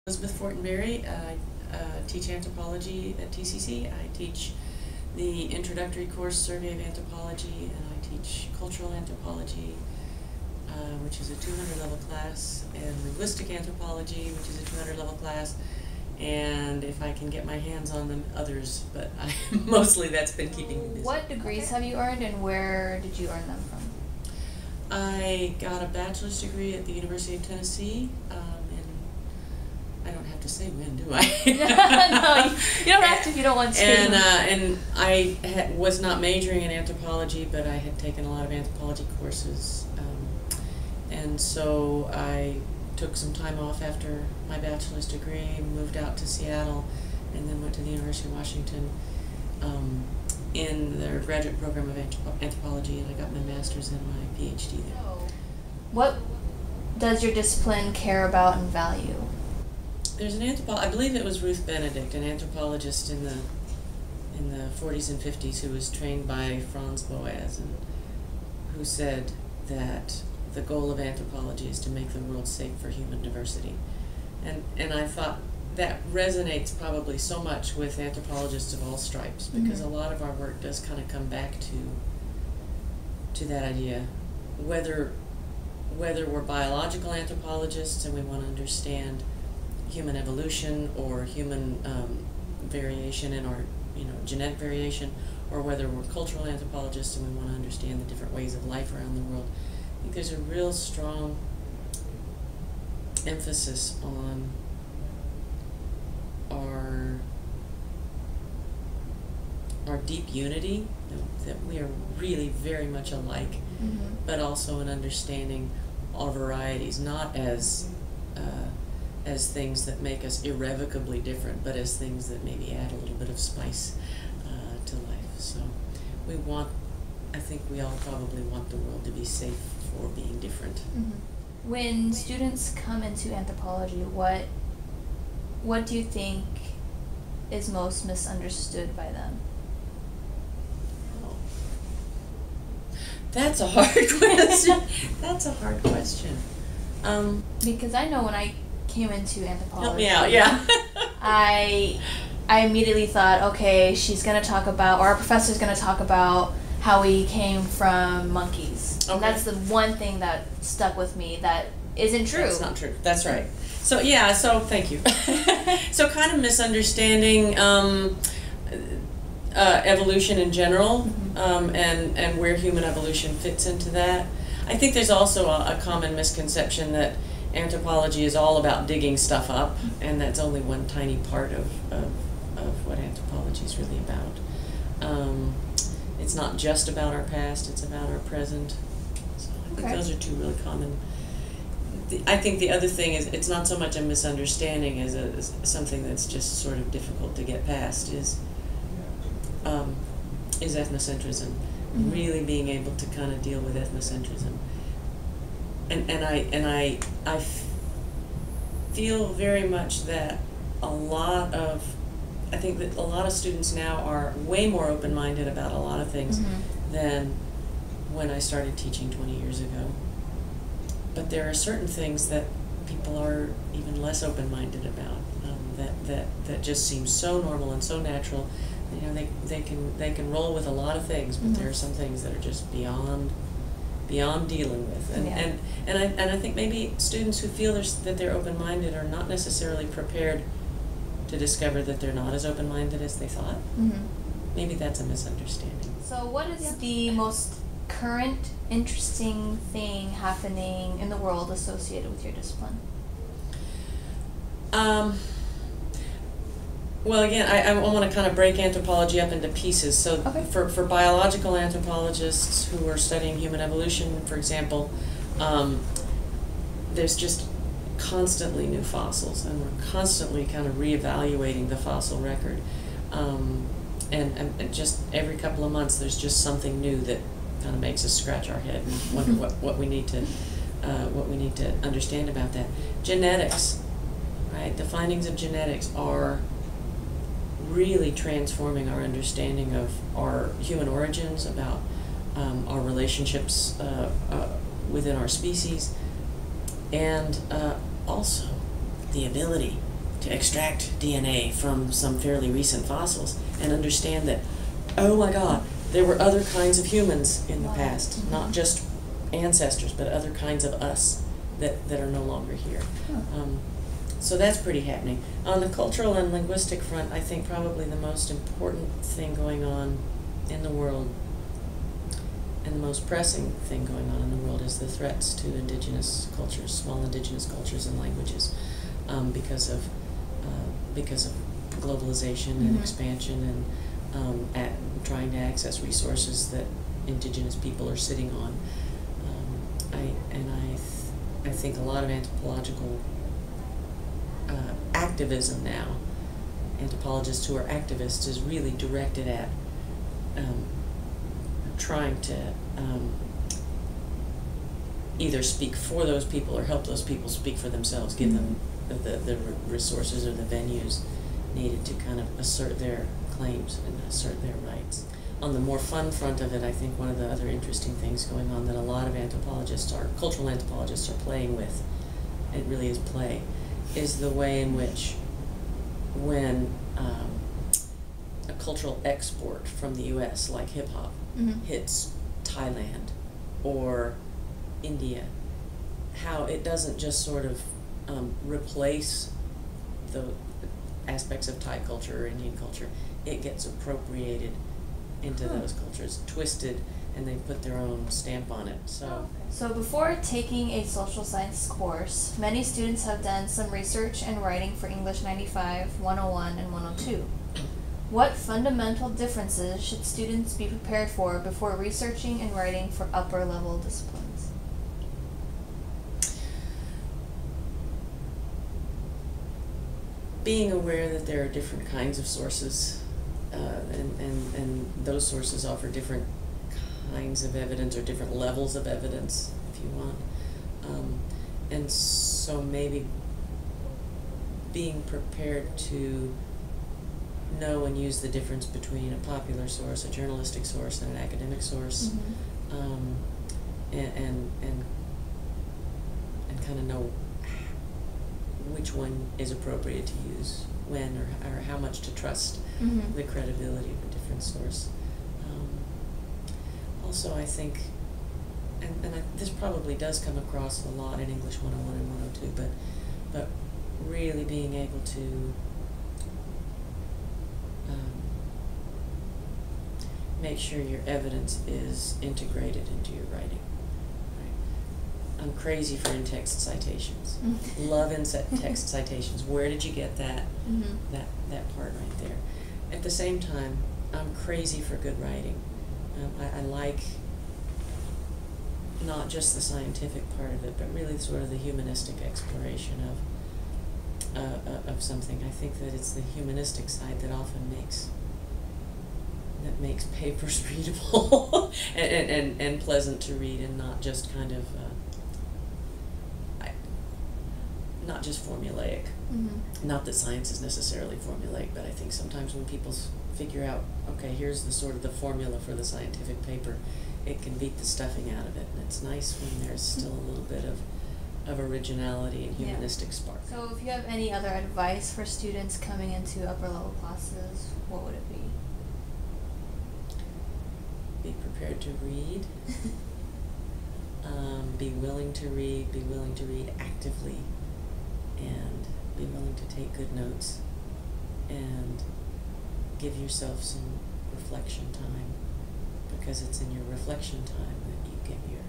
Elizabeth Fortenbery. I teach anthropology at TCC. I teach the introductory course Survey of Anthropology, and I teach cultural anthropology, which is a 200 level class, and linguistic anthropology, which is a 200 level class, and if I can get my hands on them, others, but mostly that's been keeping me busy. What degrees have you earned, and where did you earn them from? I got a bachelor's degree at the University of Tennessee, I don't have to say when, do I? No, you don't have to if you don't want to. And I was not majoring in anthropology, but I had taken a lot of anthropology courses. And so I took some time off after my bachelor's degree, moved out to Seattle, and then went to the University of Washington in their graduate program of anthropology, and I got my master's and my PhD there. What does your discipline care about and value? There's an I believe it was Ruth Benedict, an anthropologist in the 40s and 50s, who was trained by Franz Boas, and who said that the goal of anthropology is to make the world safe for human diversity. And I thought that resonates probably so much with anthropologists of all stripes, because a lot of our work does kind of come back to that idea, whether we're biological anthropologists and we want to understand human evolution or human variation in our genetic variation, or whether we're cultural anthropologists and we want to understand the different ways of life around the world. I think there's a real strong emphasis on our deep unity, that we are really very much alike, but also an understanding our varieties, not as things that make us irrevocably different, but as things that maybe add a little bit of spice to life. So I think we all probably want the world to be safe for being different. When students come into anthropology, what do you think is most misunderstood by them? That's a hard question. That's a hard question. Because I know when I came into anthropology, help me out, yeah. I immediately thought, okay, she's going to talk about, or our professor's going to talk about how we came from monkeys. Okay. And that's the one thing that stuck with me that isn't true. That's not true. That's right. So yeah, so thank you. So kind of misunderstanding evolution in general, and where human evolution fits into that. I think there's also a common misconception that anthropology is all about digging stuff up, and that's only one tiny part of what anthropology is really about. It's not just about our past, it's about our present. So I think those are two really common. I think the other thing is, it's not so much a misunderstanding as something that's just sort of difficult to get past, is ethnocentrism. Really being able to kind of deal with ethnocentrism. And I feel very much that I think that a lot of students now are way more open-minded about a lot of things than when I started teaching 20 years ago. But there are certain things that people are even less open-minded about, that just seem so normal and so natural. They can roll with a lot of things, but there are some things that are just beyond dealing with, and I think maybe students who feel that they're open-minded are not necessarily prepared to discover that they're not as open-minded as they thought. Maybe that's a misunderstanding. So what is the most current interesting thing happening in the world associated with your discipline? Well, again, I want to kind of break anthropology up into pieces. So for biological anthropologists who are studying human evolution, for example, there's just constantly new fossils, and we're constantly kind of reevaluating the fossil record. And just every couple of months there's just something new that kind of makes us scratch our head and wonder what we need to understand about that. Genetics, right? The findings of genetics are really transforming our understanding of our human origins, about our relationships within our species, and also the ability to extract DNA from some fairly recent fossils and understand that, oh my God, there were other kinds of humans in the past, not just ancestors, but other kinds of us that are no longer here. So that's pretty happening. On the cultural and linguistic front, I think probably the most important thing going on in the world, and the most pressing thing going on in the world, is the threats to indigenous cultures, small indigenous cultures and languages, because of globalization and expansion and trying to access resources that indigenous people are sitting on. I think a lot of anthropological activism now, anthropologists who are activists, is really directed at trying to either speak for those people or help those people speak for themselves, give them the resources or the venues needed to kind of assert their claims and assert their rights. On the more fun front of it, I think one of the other interesting things going on that a lot of anthropologists, cultural anthropologists, are playing with, it really is play, is the way in which when a cultural export from the U.S., like hip-hop, hits Thailand or India, how it doesn't just sort of replace the aspects of Thai culture or Indian culture. It gets appropriated into those cultures, twisted, and they put their own stamp on it. So before taking a social science course, many students have done some research and writing for English 95, 101, and 102. What fundamental differences should students be prepared for before researching and writing for upper level disciplines? Being aware that there are different kinds of sources, and those sources offer different kinds of evidence or different levels of evidence, if you want. And so maybe being prepared to know and use the difference between a popular source, a journalistic source, and an academic source, and kind of know which one is appropriate to use when, or how much to trust the credibility of a different source. Also, I think, this probably does come across a lot in English 101 and 102, but really being able to make sure your evidence is integrated into your writing. Right? I'm crazy for in-text citations. Love in-text citations. Where did you get that? That part right there. At the same time, I'm crazy for good writing. I like not just the scientific part of it, but really sort of the humanistic exploration of something. I think that it's the humanistic side that often makes papers readable and pleasant to read, and not just kind of not just formulaic. Not that science is necessarily formulaic, but I think sometimes when people figure out, okay, here's the sort of the formula for the scientific paper, it can beat the stuffing out of it, and it's nice when there's still a little bit of originality and humanistic spark. So if you have any other advice for students coming into upper level classes, what would it be? Be prepared to read. Be willing to read actively, and be willing to take good notes, and give yourself some reflection time, because it's in your reflection time that you get your